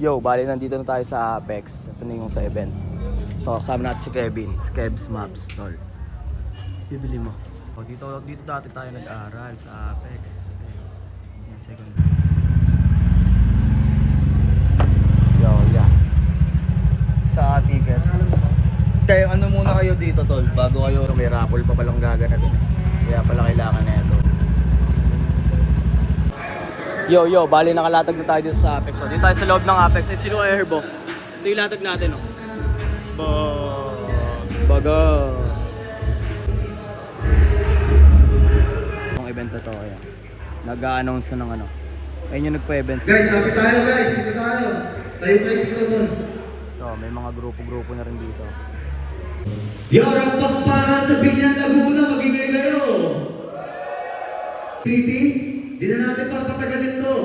Yo, bali nandito na tayo sa Apex. Ito na yung sa event. Ito, kasama natin si Kevin, Skebs Maps, tol. Bibili mo. O, dito dati tayo nag-aaral sa Apex. Yung second. Yo, yeah. Sa ticket. Kaya ano muna kayo dito, tol, bago kayo... May raffle pa palang gaganapin. Kaya pala kailangan na ito. Yo, bali nakalatag na tayo dito sa Apex. So, dito tayo sa loob ng Apex. Eh, sino kaya Herbo? Ito yung latag natin, oh. Baga. Ang event na to, ayan. Nag-a-announce na ng ano. Ayun yung nagpa-event. Guys, lapit tayo guys, dito tayo. Tayo dito, tol. Ito, may mga grupo-grupo na rin dito. Yorap Pakpakan sa Binyan, Laguna, magingay kayo. Titi, di na natin papatagalin to.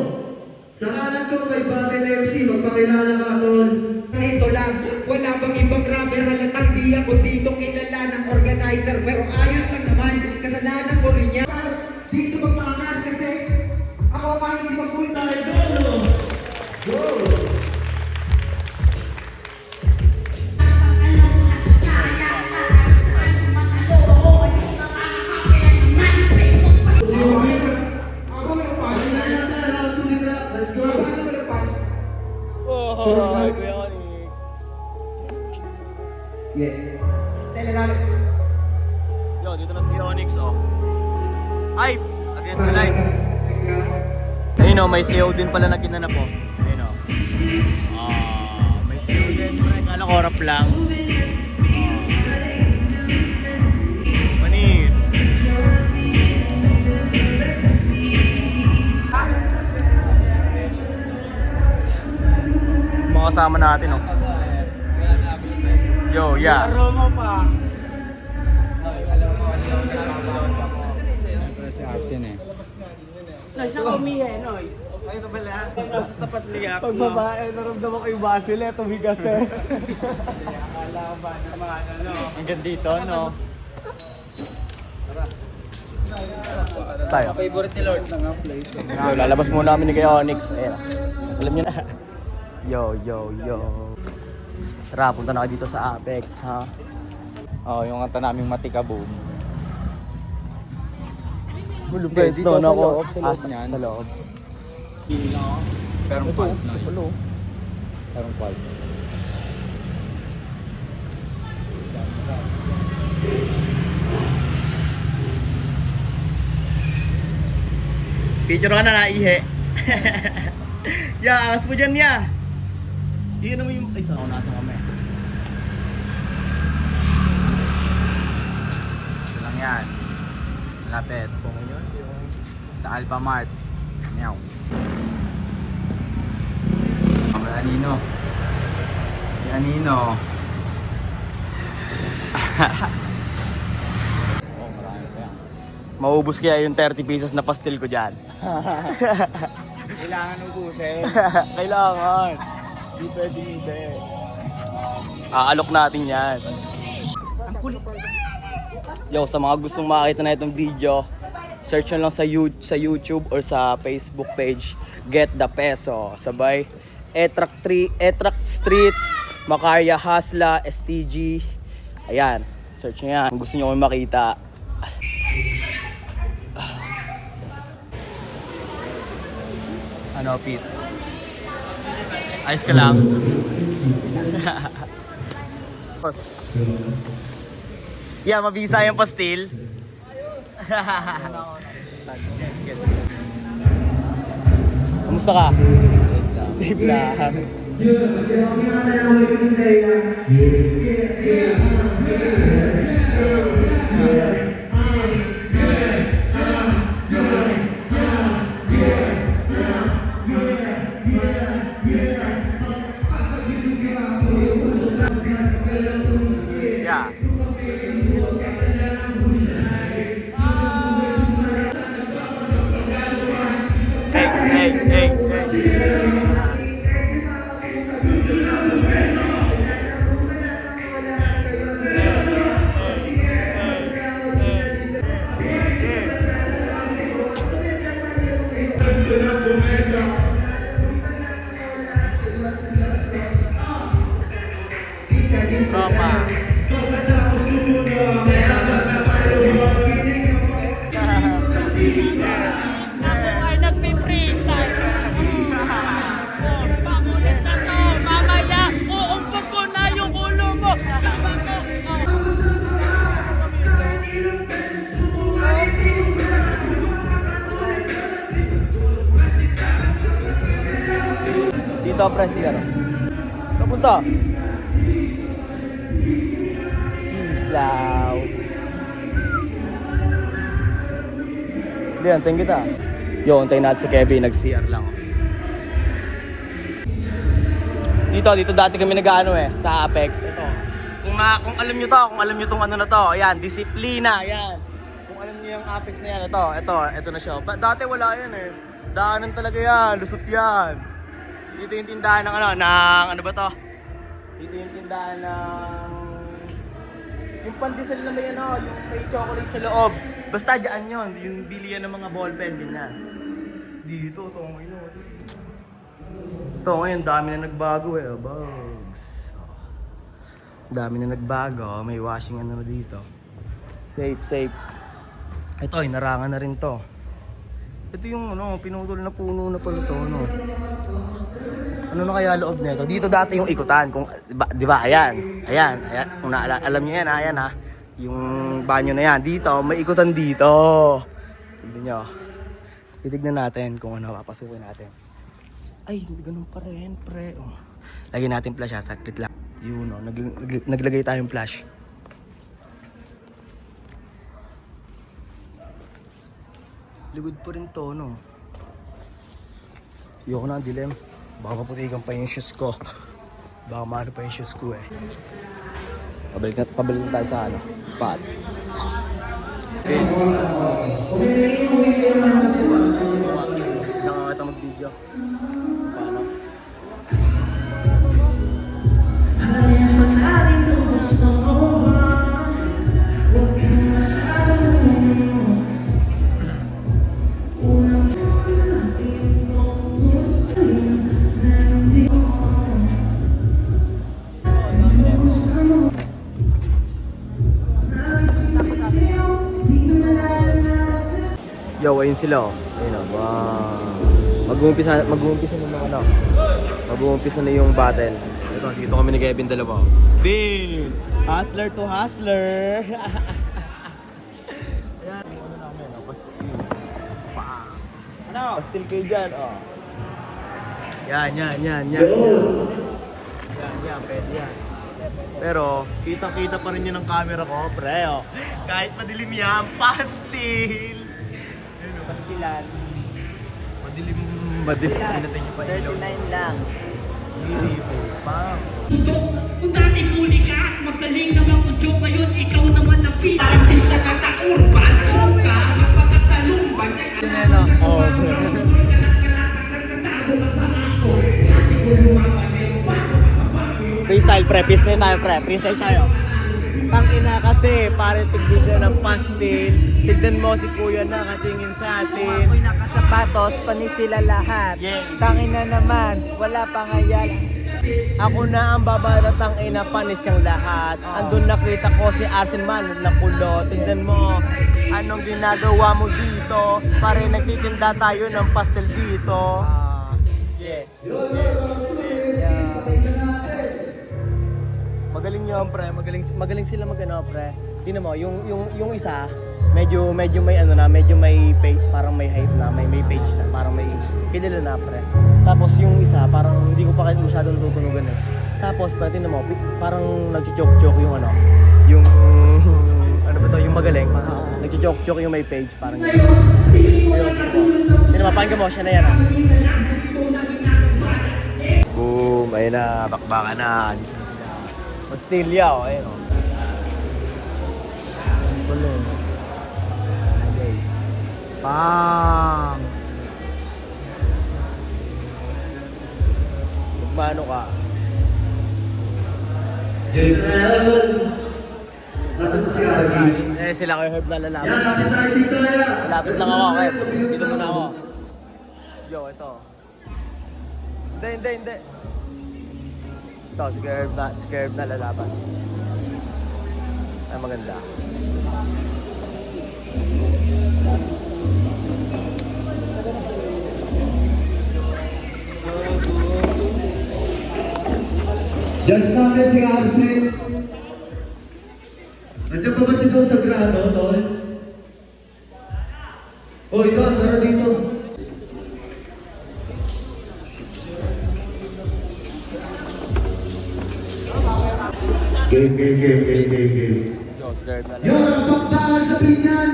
Sa kanan ko kay Battle MC, magpakilala ka, tol. Ito lang, wala bang ibang rapper, halatang di ako dito kilala ng organizer, pero ayos lang naman, kasalanan ko rin yan. Dito magpakas kasi ako parang hindi mag-uwi tayo. Go! Oh, Kuya Onyx. Yeah. Stella Lalo. Yo, dito na si Kuya Onyx, oh. Ay! Against the line. Ayun, oh, may sayo din pala na ginanap, oh. Ayun, oh. May sayo din. Kala ko rap lang. Panis. Mga kasama natin, oh. Yo, yeah. Aroma pa. Si Arsen eh. Nasa kumihe, no? Ay, ito pala. Nasa tapat liyak. Pag babae, naramdaman ko yung basil eh, tumigas eh. Akala ko ba naman, ano? Hanggang dito, no? Tayo. Favorite ni Lord lang ang place. Yo, lalabas muna kami ni Kuya Onyx. Ayan. Alam nyo na. Yo. Tara, punta na kayo dito sa Apex, ha? Oh, yung kanta naming Matikaboom. Malupit. Dito sa loob, sa loob sa, niyan. sa loob. Pero Ito, pulp na ito yun. pala, oh. Pero pulp. Picture ka na naihe. Ya, angas mo dyan, ya. Iyan mo yung... Ay, saan ako nasa kami? Ito lang yan. Lapit. Sa Alphamart. Meow. Anino. Si Anino. Oh, marami pa yan. Maubos kaya yung 30 pesos na pastil ko dyan. Kailangan ubusin. Kailangan. Di pwede hindi. Aalok natin yan. Yo, sa mga gustong makakita na itong video, search nyo lang sa YouTube or sa Facebook page, Get the Peso. Sabay, Etrac Streets, Macarya Hasla, STG. Ayan, search nyo yan. Kung gusto nyo kami makita. Ano, Pete? Ayos ka lang? Yeah, mabisa yung pastil. Yes. Kamusta ka? Safe lang. Yeah. Hey. Tropa. Ako ay nagpiprintan. Pakulit na to. Mamaya, uumpog ko na yung ulo mo. Sama ko. Dito, pre, si ano? Kapunta. Islaw. Hindi, antayin kita. Yo, antayin natin si Kevin. Nag-CR lang. Dito dati kami nag-ano sa Apex. Ito. Kung alam nyo to, kung alam nyo tong ano na to, ayan, disiplina, ayan. Kung alam nyo yung Apex na yan, ito na siya. Dati wala yan Daanan talaga yan, lusot yan. Dito yung tindahan ng ano ba to? Dito yung tindahan ng... Yung pandesal na may yung may chocolate sa loob. Basta dyan yun, yung bilihan ng mga ballpen, ganyan. Dito, ito ngayon. Ito ngayon, dami na nagbago bags. Dami na nagbago, may washing na dito. Safe. Ito, inarangan na rin to. Ito yung pinutol na puno na pala to, Ano na kaya loob nito? Dito dati yung ikutan, kung di ba? Ayan. Kung alam niyo yan, ayan ha. Yung banyo na yan. Dito, may ikutan dito. Tignan niyo. Titignan natin kung ano papasukin natin. Ay, ganun pa rin, pre. Lagyan natin flash ha, saklit lang. Yun naglagay tayong flash. Ligod pa rin to, Ayoko na, dilim. Baka maputigan pa yung shoes ko. Baka maano pa yung shoes ko Pabalik na tayo sa spot. Okay. Nakakita mag-video. Paano? Yo, ayun sila Ayun wow. Mag-uumpisa na Mag-uumpisa na yung battle. Ito, dito kami ni Kevin dalawa. Bin! Hustler to hustler! Ayan, ano namin, pastil. Pastil kayo dyan, Yan. Yan, pwede yan. Pero, kitang-kita pa rin yun ng camera ko, pre, Kahit madilim yan, pastil! Pastilan. Madilim. Pinatin niyo pa ilaw. 39 lang. Easy, bam. Kung dati huli ka at magaling naman kung joke ngayon, ikaw naman ang pinag-artista ka sa urban. Ka, mas pakat sa lumban. Freestyle, pre. Freestyle tayo, pre. Freestyle tayo. Tangina kasi, pare tignan ng pastil. Tignan mo si kuya nakatingin sa atin. Ako'y nakasapatos, panis sila lahat. Yeah. Tangina naman, wala pa ngayal. Ako na ang babaratang ina, panis yung lahat. Andun nakita ko si Arsen Man na kulo. Tignan mo, anong ginagawa mo dito? Pare nagtitinda tayo ng pastel dito. Yeah. Magaling yun, pre. Magaling sila pre. Tingnan mo, yung isa, medyo may medyo may page, parang may hype na, may page na, parang may kilala na, pre. Tapos yung isa, parang hindi ko pa masyadong tutunugan Tapos, pre, tingnan mo, parang nagchichok-chok yung yung ano ba to, yung magaling, parang nagchichok-chok yung may page, parang yun. Tingnan mo, pakinggan mo, siya na yan, Boom, ayun na, bakbakan na. Pastilya, ayun Kulit. Okay. Pangs. Magmano ka? Nasaan na si Argy? Sila kayo Herb na lalaban. Yan, lapit tayo dito Lapit lang ako, dito muna ako. Yo, ito. Hindi. Ito, scared na lalaban. Ay, maganda. Just natin si Arsen. Nandiyan pa ba si Don Sagrado, Tol? Hoy, Don, tara dito. Game. Yo, scared na Yun, ang pagdaan sa binyan.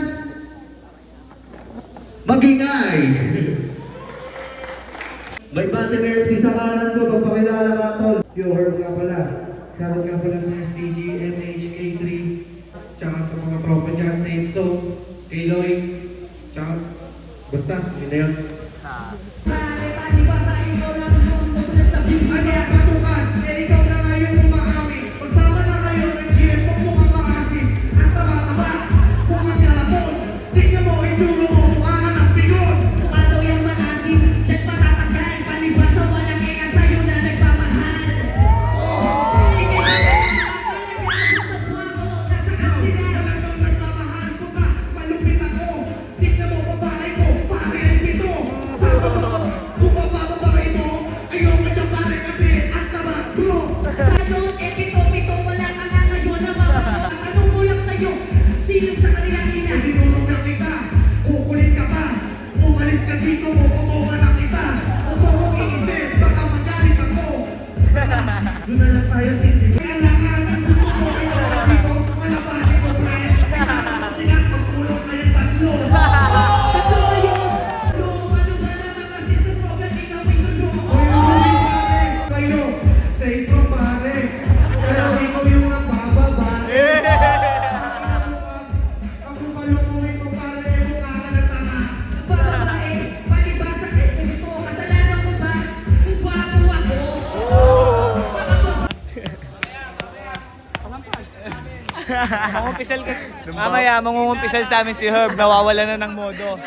Magingay. May battle FC sa kanan ko, pagpakilala ka, Tol. Yo, Herb nga pala. Shoutout nga pala sa STG, MHK3, tsaka sa mga tropa dyan sa IPSO, kay Loy, tsaka, basta, yun na yun. Ano, patukan, ikaw na ngayon umahami. Pagsama na kayo ng GM, huwag mo kang maasim. Ang taba-taba, huwag kang yalapon. Tingnan mo, itulo mo, mukha ka ng pigon. Pato yung maasim, dyan patatagay. Palibasa walang kaya sa'yo na nagmamahal. Nasa kasina. Wala kang nagmamahal ko ka, malupit ako. Tingnan mo, babae ko, pare ang pito. Kung babae mo, ayaw mo siya pare kasi ang taba, bro. Sa'yo, pito-pito, wala ka nga ngayon na mama. Tanong ko lang sa'yo, sino sa kanilang ina? Tinulong na kita, kukulit ka pa. Umalis ka dito, kukutukan na kita. Huwag mo kong iisip, baka magalit ako. Doon na lang tayo, Cindy. Kailangan ang gusto mo, ikaw na dito, wala pa rin ko, friend. Kailangan mo sila, magtulong kayo tatlo. Tatlo kayo! Ano ba naman kasi sa problem, ikaw ay tulong. Kayo, safe from pare. Pero ikaw yung nagbababare. Ako palukuhin ko pare, mukha ka na tanga. Babae, palibasa gusto nito, kasalanan ko ba? Kung gwapo ako. Mangumpisal ka. Mamaya, mangungumpisal sa amin si Herb. Nawawala na ng modo.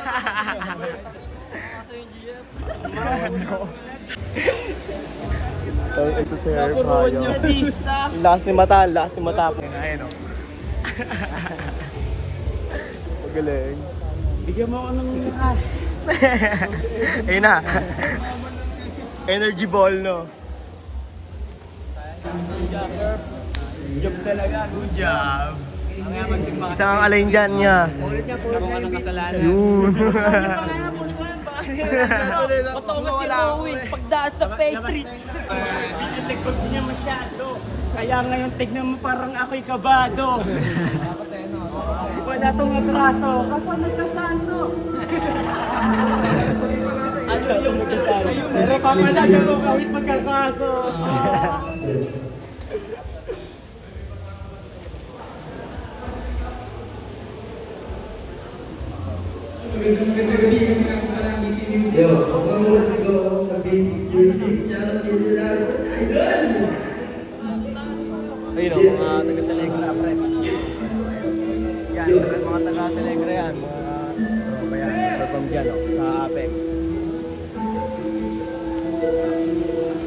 Ito si Herb. Last ni mata. Ayun o. Magaling. Bigyan mo ako ng lakas. Ayun na. Energy ball, no? Job talaga. Good job. Isang ang alain dyan niya. Ako ka ng kasalanan. Yun. Totoo nga si Owen, pagdaas sa Face Street. Likod niya masyado. Kaya ngayon tignan mo parang ako'y kabado. Wala tong atraso. Kasanay ka santo. Ano yung pero pamalaga mo kahit magkakaso. Magandang gabi, kami nga po pala ang BT Music. Yo, pagkamulat siguro sa BT Music. Shoutout din nila sa idol. Ayun o, mga taga-Telegra, pre. Yan, mga taga-Telegra yan. Mga perform dyan o, sa Apex.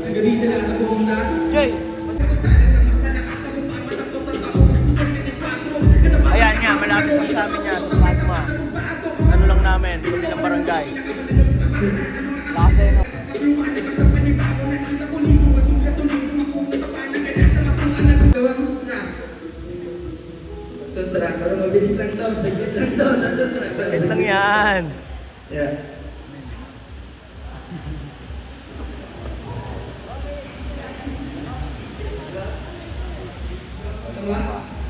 Ang gabi sa lahat na pumunta. Jay! Ayan nga, malapit lang sa amin yan, sa Fatma. Ano lang namin, sa barangay. Lase, no? Track, para mabilis lang to, saglit lang to, track. Ito lang yan. Yeah.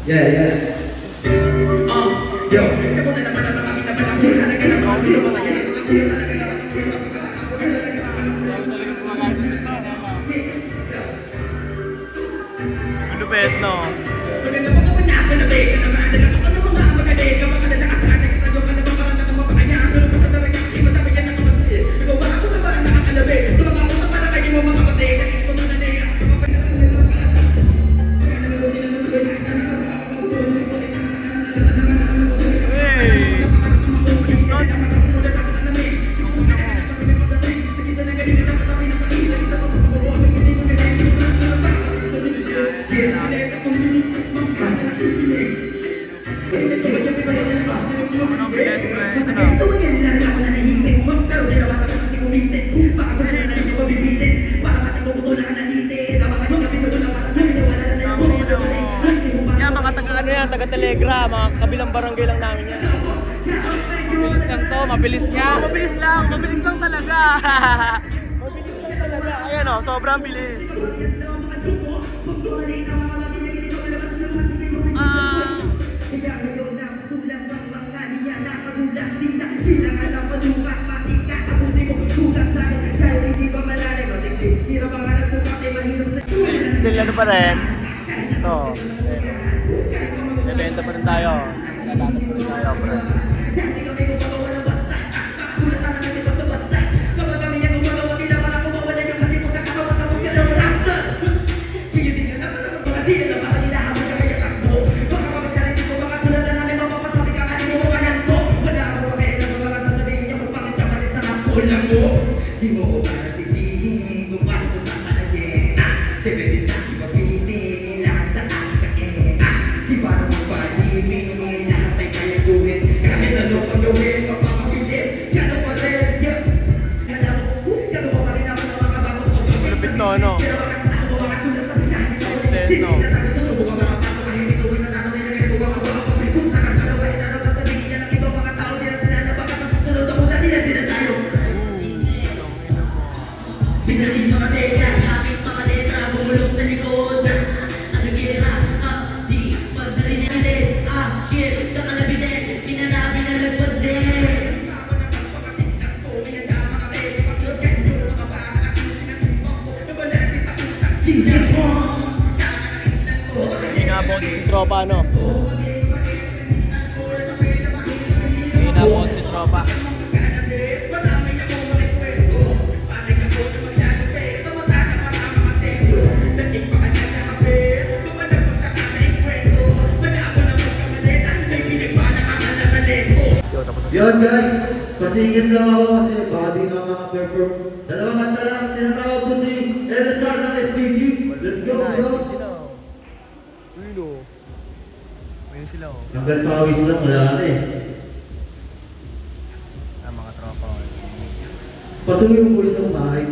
Yeah. Lupit, no? taga-Telegra, mga kabilang barangay lang namin yan. Mabilis lang to, mabilis nga. Mabilis lang talaga. Mabilis lang talaga. Ayan o, sobrang bilis. Still ano pa rin? Ito. Bebenta pa rin tayo. Lalatas pa rin tayo, pre. Di mo ko para sisihin kung paano ko sasalayin. Depende sa aking mapitin, lahat sa aking kain. Di para magpalimin, lahat ay kaya gawin. Kahit ano pang gawin, magpapapilit. Gano'n pa rin, yeah. Alam mo, gano'n pa rin ako na makabagot o pagkakas. Malapit to, ano? Pero makakita ko mga sulat at kahit ako. Content, no? Susubukan mga paso kahit ito isa na ako nilagay ko mga bago. Susakan ka na kahit ano pa sabihin niya ng ibang mga tao. Di na pinalabak ka sa susunod ako dati na di na tayo. Pinalin mga teka, lapit mga letra, bumulong sa likod. Ano gira, di pagdarin na ulit. Shit, kakalabi din, pinanabi na lagpad din. Hindi nga po si tropa, no? Hindi nga po si tropa. Yo, tapos na Yun guys, pasingit lang ako kasi baka di naman makapperform. Dalawang kanta lang, tinatawag ko si Edestar ng SDG. Let's go bro! Ayun sila oh. Hanggang pawis lang, wala ka na eh. Mga tropa oh. Pasuyo yung voice ng bahay.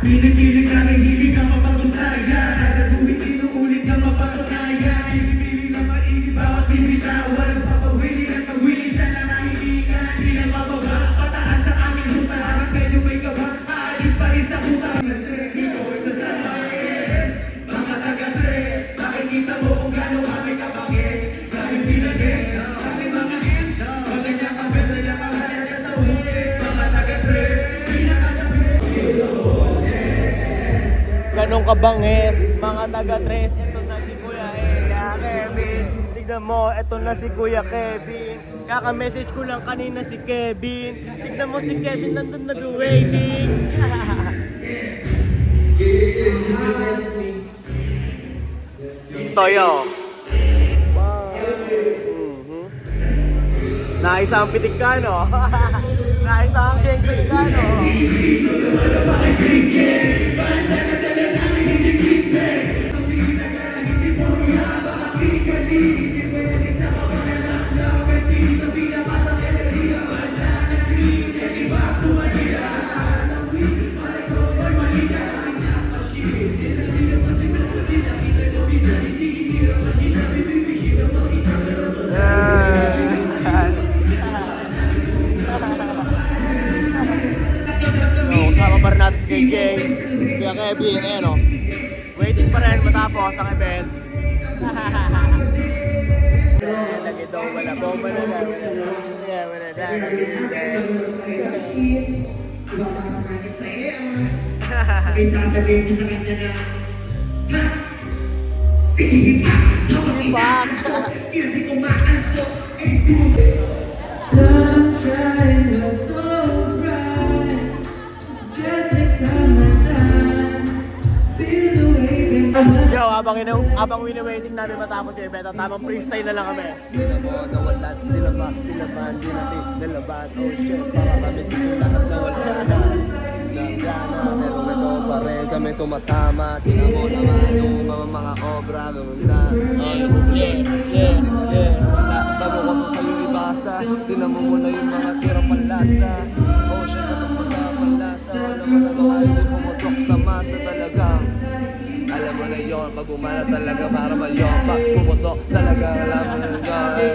Pinipilit kami, hilig ang mapag-usayan. Nagaduhin, inuulit ang mapatunayan. Pinipili na mainit, bawat bibitawan. Nagpapawili at pagwili sa nangahilingan. Di na mababa, pataas na aming ruta. Harap medyo may kaba, aalis pa rin sa kuta. Dito isa sa bayan, mga taga-tres. Makikita mo kung gano'n kami kabangis. Galing pinagis, kami mga ins. Wala niya kabel, na niya kahalan niya sa wis. Mga taga-tres, pinaka-the-best. ganong kabangis, mga taga-tres, eto na si Kuya Kevin. Tignan mo, eto na si Kuya Kevin. Kaka-message ko lang kanina si Kevin. Tignan mo si Kevin, nandun na waiting. Toyo. Naisa ang pitik ka, no? Naisa ang pitik ka, no? Kasama pa rin natin si KJ, Kuya Kevin, ayan o. Waiting pa rin matapos ang event. Lagi daw wala, bomba na lang. Yeah, wala na. Ibabasakit sa iyo. May sasabihin ko sa kanya na, ha? Sige pa! Habang Fuck! hindi ko maanto. Sunshine was so bright, just like summertime. Feel the wave and Yo, habang wini-waiting namin matapos yung event, tamang freestyle na lang kami. Di na mo nawalan, dilaban, di natin nalaban. Oh shit, para kami dito lahat nawala na. Nanggana, pero ito pa rin kami tumatama. Tingnan mo naman yung mga obra, ganun na. Bago ko to sa'yo ibasa, tingnan mo muna yung mga tira panlasa. Oh shit, katok mo sa panlasa. Wala mo na baka hindi pumutok sa masa talagang. Alam mo na yun, pag umana talaga para mayon. Pag pumutok talaga, alam mo na yun.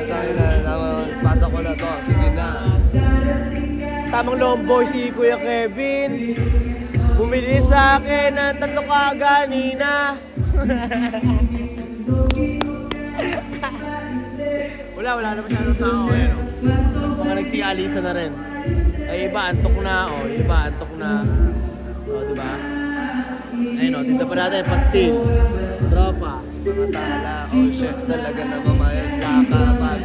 Tayo na, pasa ko na to, sige na. Tamang lomboy si Kuya Kevin. Bumili sa akin ng 3 kaganina. wala na masyadong tao eh. Mga nagsialisa na rin. Ay iba antok na, iba antok na. Diba? Ayun dito pa natin, pastil. Tropa. Mga tala, oh shit, talaga na mamayan kakapag.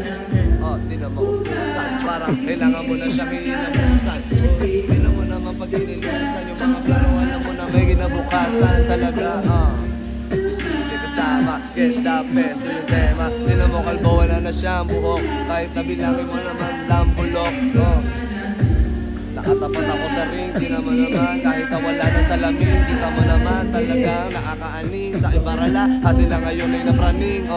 Oh, di na maubusan, parang kailangan mo na siyang hinabusan. Kailangan mo naman pag hinilusan, yung mga plano, alam mo na may kinabukasan talaga. Isisi kasama, guess the peso yung tema. Di na mo kalbo, wala na siyang buhok. Kahit nabilangin mo naman lang bulok. Nakatapat ako sa ring, di naman naman. Kahit na wala na salamin, kita mo naman talagang nakakaaning sa ibarala. At sila ngayon ay napraning,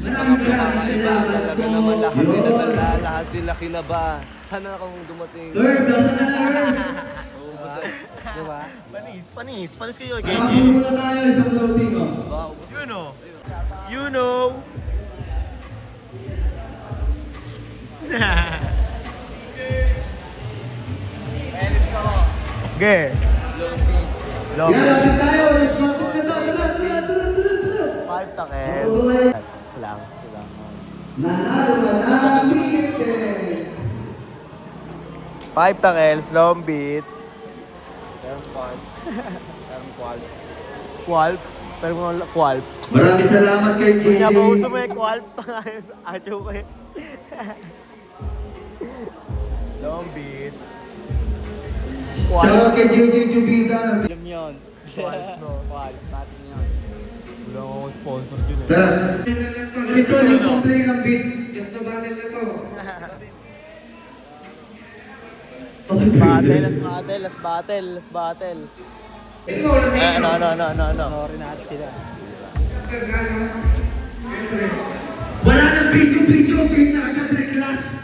mga kakaiba, talaga naman lahat dinadala, lahat sila kinaba. Hana akong dumating. Herb, nasa ka na, Herb? Diba? Panis kayo, Kakapun muna tayo, isang floating, You know. Ge. Yan, lapit tayo. Let's go. Tuloy. 5 takel. Tuloy. Silang. Nanalo ka namin. 5 takels, long beats. Qualp. Pero mga qualp. Maraming salamat kay Hindi JJ. niya mauso mo yung qualp. Acho ko eh. Long beats. Shoutout kay JJ Jubida. Alam yun. Qualp, no? Qualp. Natin yun. Wala akong sponsor dun eh. Tara. Ito yung complain ng beat. Just the battle na to. Let's battle. Ito, nasa inyo. No. Wala nang video. Game na agad, reclass.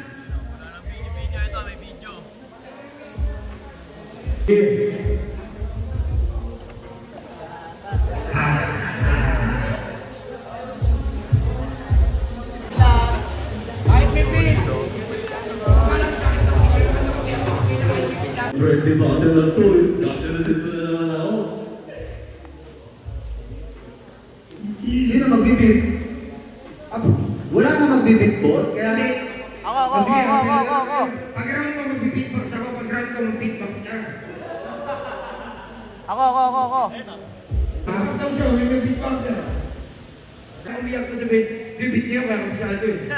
Friendly battle na to eh. Dadalatin mo na naman ako. Sino magbibit? Wala na magbibit board, kaya... Ako. Pag round ko mag-beatbox ako, pag round ko mag-beatbox ka. Ako. Tapos daw siya, may beatbox siya. Kaya umiyak ko sabihin, bibit niya, kaya masyado eh.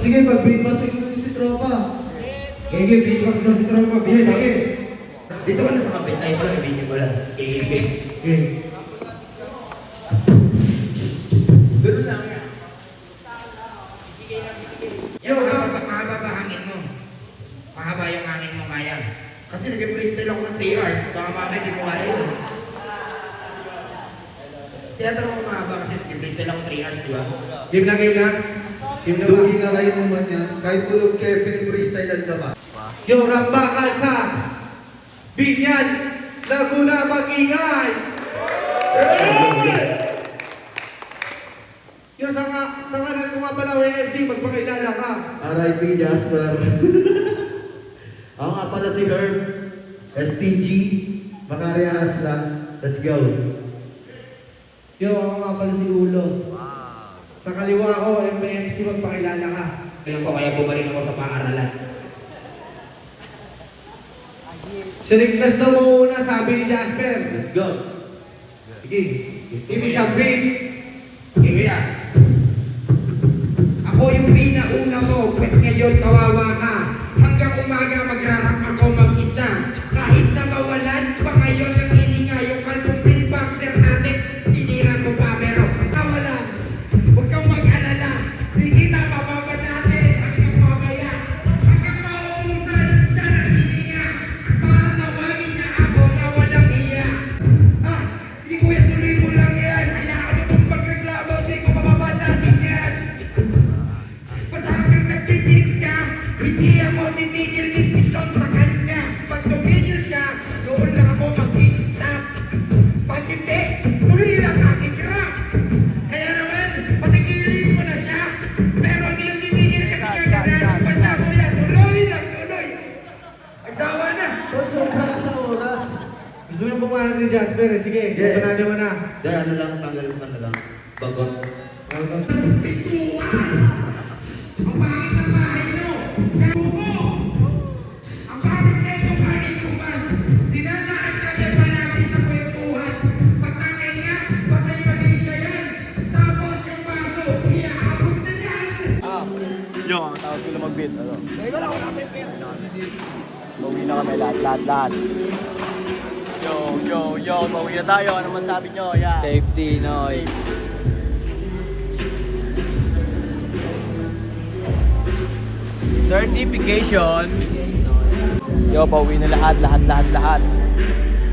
Sige, pag-beatbox mo si Tropa. Sige, beatbox na si Tropa. Sige. Dito ka na sa kapit. Ay, pala, ibigin mo lang. Sige. Ganun lang. Yo, mahaba ba hangin mo? Mahaba yung hangin mo kaya. Kasi nag-freestyle ako ng 3 hours. Baka mamaya di mo kaya yun. Teatro mo mahaba kasi nag-freestyle ako 3 hours, di ba? Game na. Lugi nga kayo naman yan. Kahit tulog kayo, pinipreistylean ka ba? Yo, Ramba Kalsa! Binyan! Laguna Mag-ingay! Yo, sa ngalan ko nga pala, WMC, magpakilala ka. R.I.P. Jasper. Ako nga pala si Herb. STG. Makarehas lang. Let's go. Yo, ako nga pala si Ulo. Sa kaliwa ko, MMC, magpakilala ka. Ngayon ko kaya bumalik ako sa paaralan. Siniglas daw mo una, sabi ni Jasper. Let's go. Sige, ibig sabihin. Sige, kuya. una mo, pues ngayon kawawa ka. Hanggang umaga magrarap ako mag-isa. Kahit na mawalan pa ngayon ng hininga, yung kalbong beatboxer natin, tinira ko pa pero kawalan. Huwag kang mag-alala, di kita mababa natin hanggang mamaya. Hanggang mauusan siya ng hininga, para tawagin niya ako na walang iya. Sige kuya, tuloy mo lang yan. Hayaan mo itong pagreklamo, di ko mababa natin yan. Basta hanggang nagtitig ka, hindi ako titigil desisyon sa kanya. Pag tumigil siya, doon lang ako mag-i-stop. Pag hindi, tuloy lang aking rap. Kaya naman, patigilin mo na siya. Pero hindi yung titigil kasi kaganahan pa siya. Kuya, tuloy lang, tuloy. Nagsawa na. Tol, sobra ka sa oras. Gusto nyo pumahan ni Jasper eh. Sige, Yeah. punahan mo na. Hindi, ano lang, tanggal mo na lang. Bagot. Pintuan! Ang pangit ng bahay nyo! Karubo! Ang pangit na itong bahay nyo man! Dinadaan kami palagi sa kwentuhan. Pagtangay niya, patay mali siya yan! Tapos yung baso, iaabot na yan! Yo, tawag ko lang mag-beat. Ano? Pauwi na kami lahat. Yo, pauwi na tayo. Ano masabi nyo? Yeah. Safety, Noy. Certification. Yo, pauwi na lahat.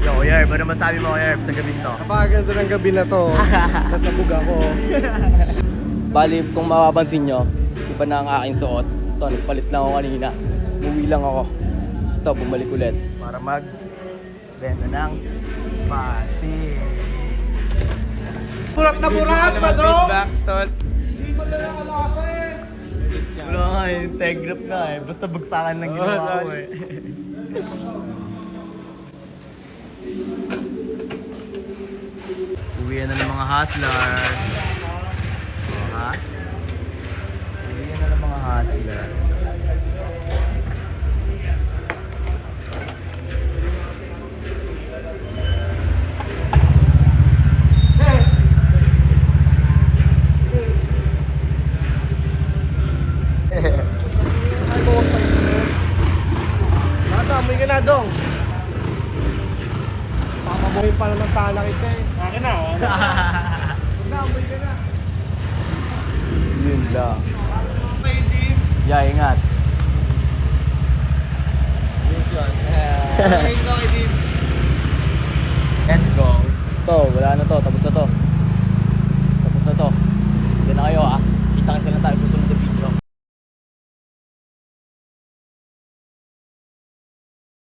Yo, Yerb, ano masabi mo, Yerb, sa gabi to? Napakaganda ng gabi na to. Nasabog ako. Bali, kung mapapansin nyo, iba na ang aking suot. Ito, nagpalit lang ako kanina. Umuwi lang ako. Gusto, bumalik ulit. Para benta ng pastil. Burat na burat pa to! Wala nga eh, integrap nga eh. Basta bagsakan lang ginawa ko eh. Uwian na ng mga hustler. Ha? Uwian na ng mga hustler. Nakamoy ka na, Dong. Pakamoy pa naman sana kita eh. Akin na, oh. Nakamoy ka na. Yun lang. Yeah, ingat. Let's go. To, wala na to. Tapos na to. Tapos na to. Hindi na kayo ah. Kita kasi lang tayo sa susunod na video.